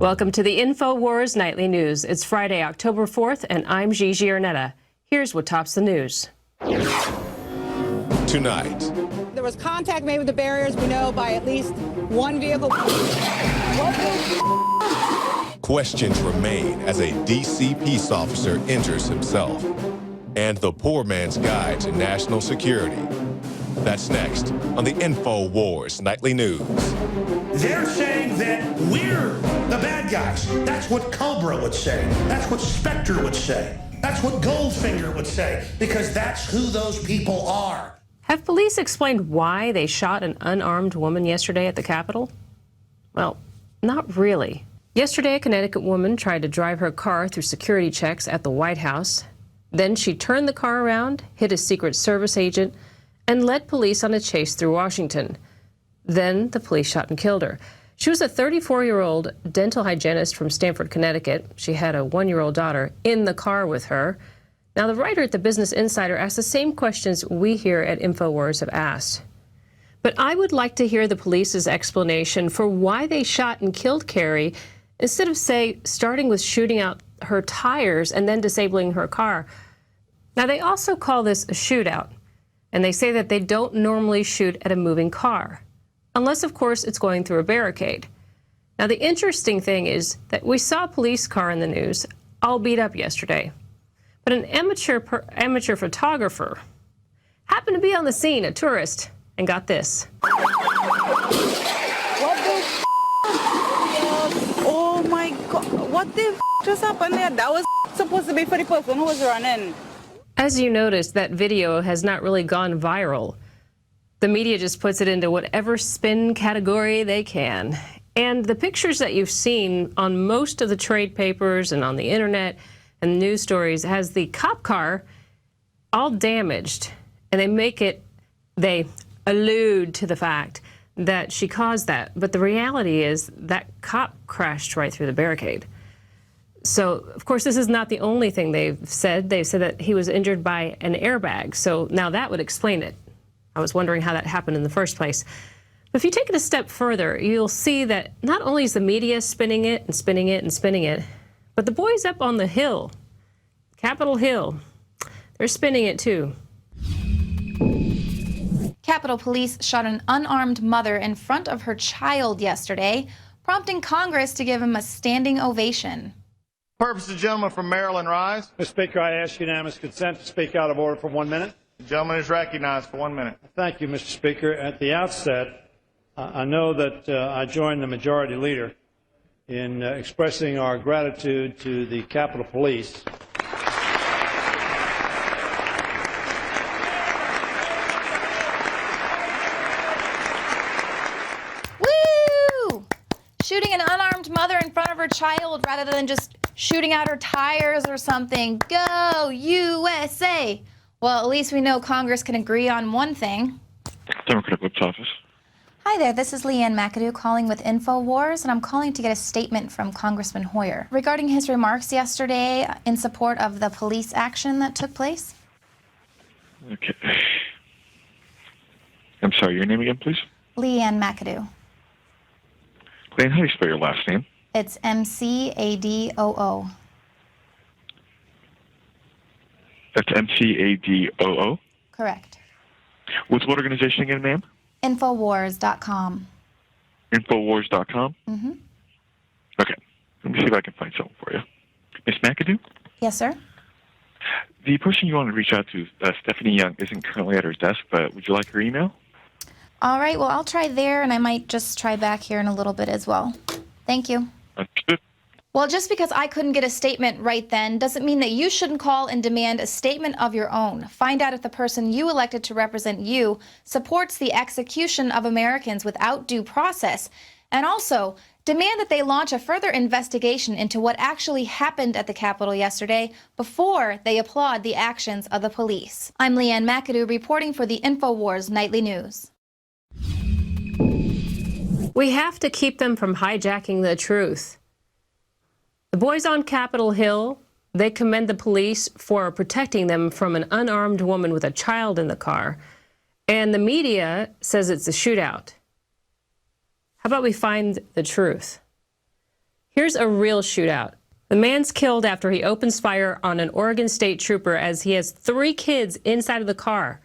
Welcome to the INFOWARS Nightly News. It's Friday, October 4th, and I'm Gigi Arnetta. Here's what tops the news. Tonight. There was contact made with the barriers, we know, by at least one vehicle. Questions remain as a D.C. peace officer injures himself. And the poor man's guide to national security. That's next on the INFOWARS Nightly News. They're saying that we're the bad guys. That's what Cobra would say. That's what Spectre would say. That's what Goldfinger would say, because that's who those people are. Have police explained why they shot an unarmed woman yesterday at the Capitol? Well, not really. Yesterday, a Connecticut woman tried to drive her car through security checks at the White House. Then she turned the car around, hit a Secret Service agent, and led police on a chase through Washington. Then the police shot and killed her. She was a 34-year-old dental hygienist from Stamford, Connecticut. She had a 1-year-old daughter in the car with her. Now, the writer at the Business Insider asked the same questions we here at INFOWARS have asked. But I would like to hear the police's explanation for why they shot and killed Carrie instead of, say, starting with shooting out her tires and then disabling her car. Now, they also call this a shootout, and they say that they don't normally shoot at a moving car, unless, of course, it's going through a barricade. Now, the interesting thing is that we saw a police car in the news all beat up yesterday, but an amateur photographer happened to be on the scene, a tourist, and got this. Oh my God, what the just happened there? That was supposed to be for the person who was running. As you noticed, that video has not really gone viral. The media just puts it into whatever spin category they can. And the pictures that you've seen on most of the trade papers and on the internet and news stories has the cop car all damaged. And they allude to the fact that she caused that. But the reality is that cop crashed right through the barricade. So, of course, this is not the only thing they've said. They've said that he was injured by an airbag. So now that would explain it. I was wondering how that happened in the first place. But if you take it a step further, you'll see that not only is the media spinning it and spinning it and spinning it, but the boys up on the Hill, Capitol Hill, they're spinning it too. Capitol Police shot an unarmed mother in front of her child yesterday, prompting Congress to give him a standing ovation. Purpose, the gentleman from Maryland rise. Mr. Speaker, I ask unanimous consent to speak out of order for 1 minute. The gentleman is recognized for 1 minute. Thank you, Mr. Speaker. At the outset, I know that I join the majority leader in expressing our gratitude to the Capitol Police. Woo! Shooting an unarmed mother in front of her child rather than just shooting out her tires or something. Go USA! Well, at least we know Congress can agree on one thing. Democratic Whip's office. Hi there, this is Leanne McAdoo calling with INFOWARS, and I'm calling to get a statement from Congressman Hoyer regarding his remarks yesterday in support of the police action that took place. Okay. I'm sorry, your name again, please? Leanne McAdoo. Leanne, how do you spell your last name? It's M-C-A-D-O-O. That's M-C-A-D-O-O? Correct. With what organization again, ma'am? Infowars.com. Infowars.com? Mm-hmm. Okay. Let me see if I can find something for you. Miss McAdoo? Yes, sir. The person you want to reach out to, Stephanie Young, isn't currently at her desk, but would you like her email? All right, well, I'll try there, and I might just try back here in a little bit as well. Thank you. Understood. Well, just because I couldn't get a statement right then doesn't mean that you shouldn't call and demand a statement of your own. Find out if the person you elected to represent you supports the execution of Americans without due process. And also, demand that they launch a further investigation into what actually happened at the Capitol yesterday before they applaud the actions of the police. I'm Leanne McAdoo reporting for the INFOWARS Nightly News. We have to keep them from hijacking the truth. The boys on Capitol Hill, they commend the police for protecting them from an unarmed woman with a child in the car. And the media says it's a shootout. How about we find the truth? Here's a real shootout. The man's killed after he opens fire on an Oregon State trooper as he has 3 kids inside of the car.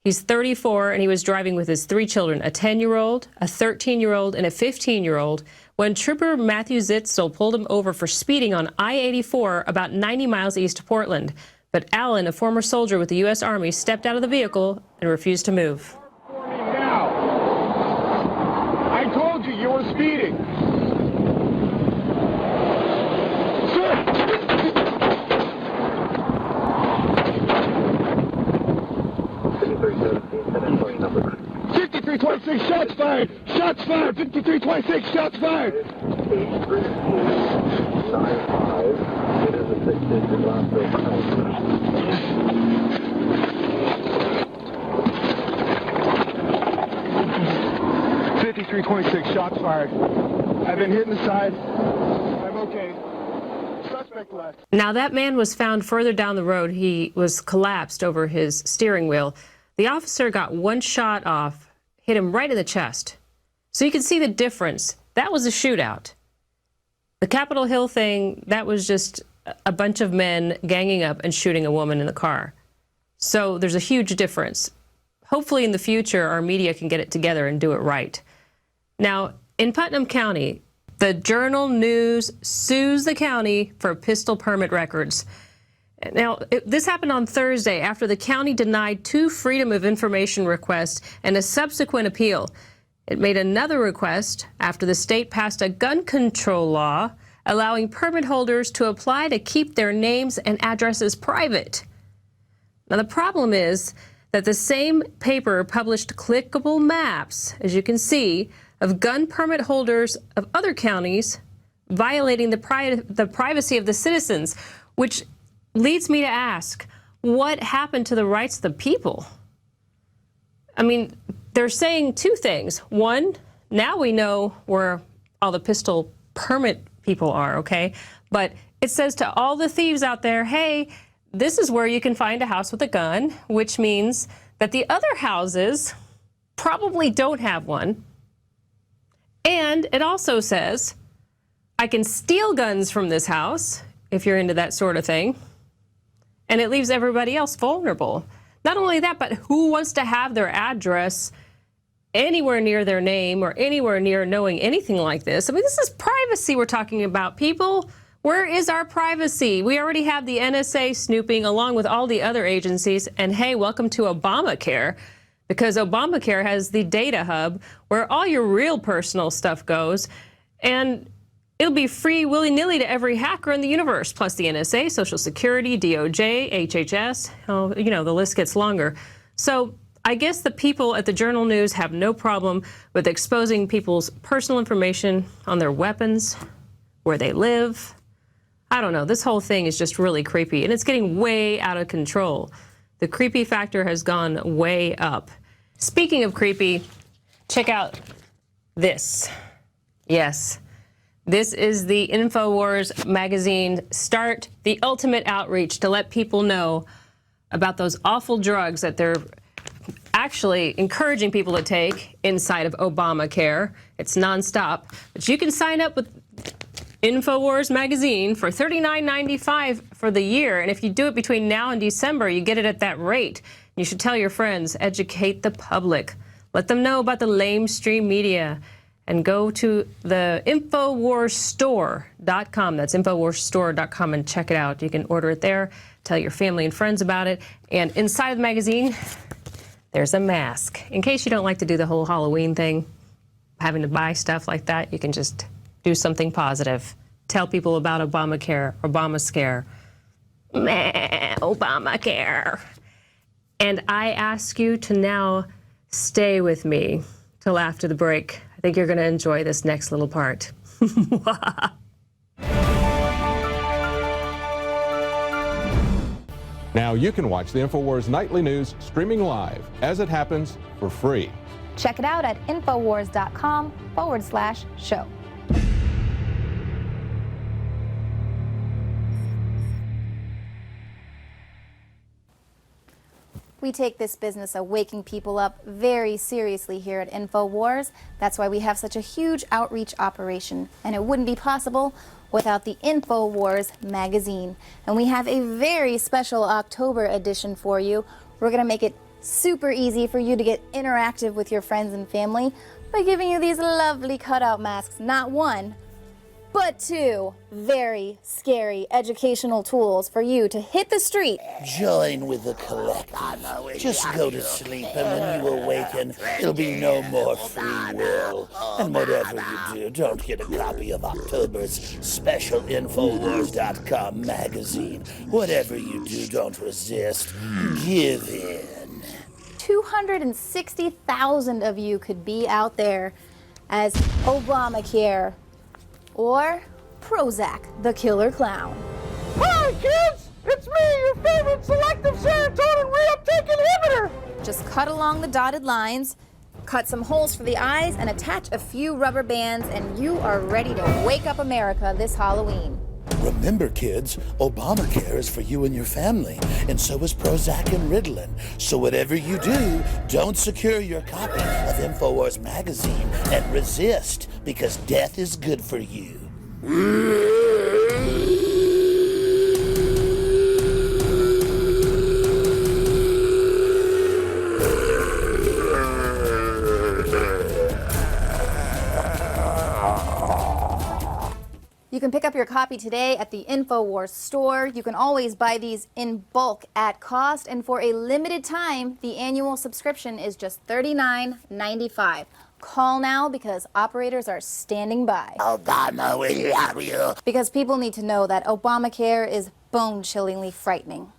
He's 34 and he was driving with his 3 children, a 10-year-old, a 13-year-old, and a 15-year-old, when Trooper Matthew Zitzel pulled him over for speeding on I-84 about 90 miles east of Portland. But Allen, a former soldier with the U.S. Army, stepped out of the vehicle and refused to move. Now, I told you you were speeding. Sir! 5326, shots fired! Shots fired! 5326, shots fired! 83295, it is a 6-digit last name. 5326, shots fired. I've been hit in the side. I'm okay. Suspect left. Now, that man was found further down the road. He was collapsed over his steering wheel. The officer got 1 shot off, hit him right in the chest. So you can see the difference. That was a shootout. The Capitol Hill thing, that was just a bunch of men ganging up and shooting a woman in the car. So there's a huge difference. Hopefully in the future, our media can get it together and do it right. Now, in Putnam County, the Journal News sues the county for pistol permit records. Now, this happened on Thursday after the county denied 2 Freedom of Information requests and a subsequent appeal. It made another request after the state passed a gun control law allowing permit holders to apply to keep their names and addresses private. Now, the problem is that the same paper published clickable maps, as you can see, of gun permit holders of other counties violating the privacy of the citizens, which leads me to ask, what happened to the rights of the people? I mean, they're saying 2 things. One, now we know where all the pistol permit people are, okay? But it says to all the thieves out there, hey, this is where you can find a house with a gun, which means that the other houses probably don't have one. And it also says, I can steal guns from this house, if you're into that sort of thing. And it leaves everybody else vulnerable. Not only that, but who wants to have their address anywhere near their name or anywhere near knowing anything like this? I mean, this is privacy we're talking about, people. Where is our privacy? We already have the NSA snooping along with all the other agencies. And hey, welcome to Obamacare, because Obamacare has the data hub where all your real personal stuff goes. And it'll be free willy-nilly to every hacker in the universe, plus the NSA, Social Security, DOJ, HHS. Oh, you know, the list gets longer. So I guess the people at the Journal News have no problem with exposing people's personal information on their weapons, where they live. I don't know. This whole thing is just really creepy, and it's getting way out of control. The creepy factor has gone way up. Speaking of creepy, check out this. Yes. This is the INFOWARS magazine. Start the ultimate outreach to let people know about those awful drugs that they're actually encouraging people to take inside of Obamacare. It's nonstop. But you can sign up with INFOWARS magazine for $39.95 for the year. And if you do it between now and December, you get it at that rate. You should tell your friends, educate the public. Let them know about the lamestream media. And go to the InfoWarsStore.com. That's InfoWarsStore.com and check it out. You can order it there, tell your family and friends about it. And inside of the magazine, there's a mask. In case you don't like to do the whole Halloween thing, having to buy stuff like that, you can just do something positive. Tell people about Obamacare, Obamacare. Obamacare. And I ask you to now stay with me till after the break. I think you're going to enjoy this next little part. Now you can watch the InfoWars Nightly News streaming live as it happens for free. Check it out at infowars.com/show. We take this business of waking people up very seriously here at INFOWARS. That's why we have such a huge outreach operation, and it wouldn't be possible without the INFOWARS magazine. And we have a very special October edition for you. We're going to make it super easy for you to get interactive with your friends and family by giving you these lovely cutout masks. Not one, but two very scary educational tools for you to hit the street. Join with the collective. Just go to sleep, and when you awaken, there'll be no more free will. And whatever you do, don't get a copy of October's special INFOWARS.com magazine. Whatever you do, don't resist. Give in. 260,000 of you could be out there as Obamacare or Prozac, the killer clown. Hi, kids! It's me, your favorite selective serotonin reuptake inhibitor! Just cut along the dotted lines, cut some holes for the eyes, and attach a few rubber bands, and you are ready to wake up America this Halloween. Remember, kids, Obamacare is for you and your family, and so is Prozac and Ritalin. So whatever you do, don't secure your copy of INFOWARS magazine and resist, because death is good for you. You can pick up your copy today at the INFOWARS store. You can always buy these in bulk at cost, and for a limited time, the annual subscription is just $39.95. Call now because operators are standing by. Obama will have you. Because people need to know that Obamacare is bone-chillingly frightening.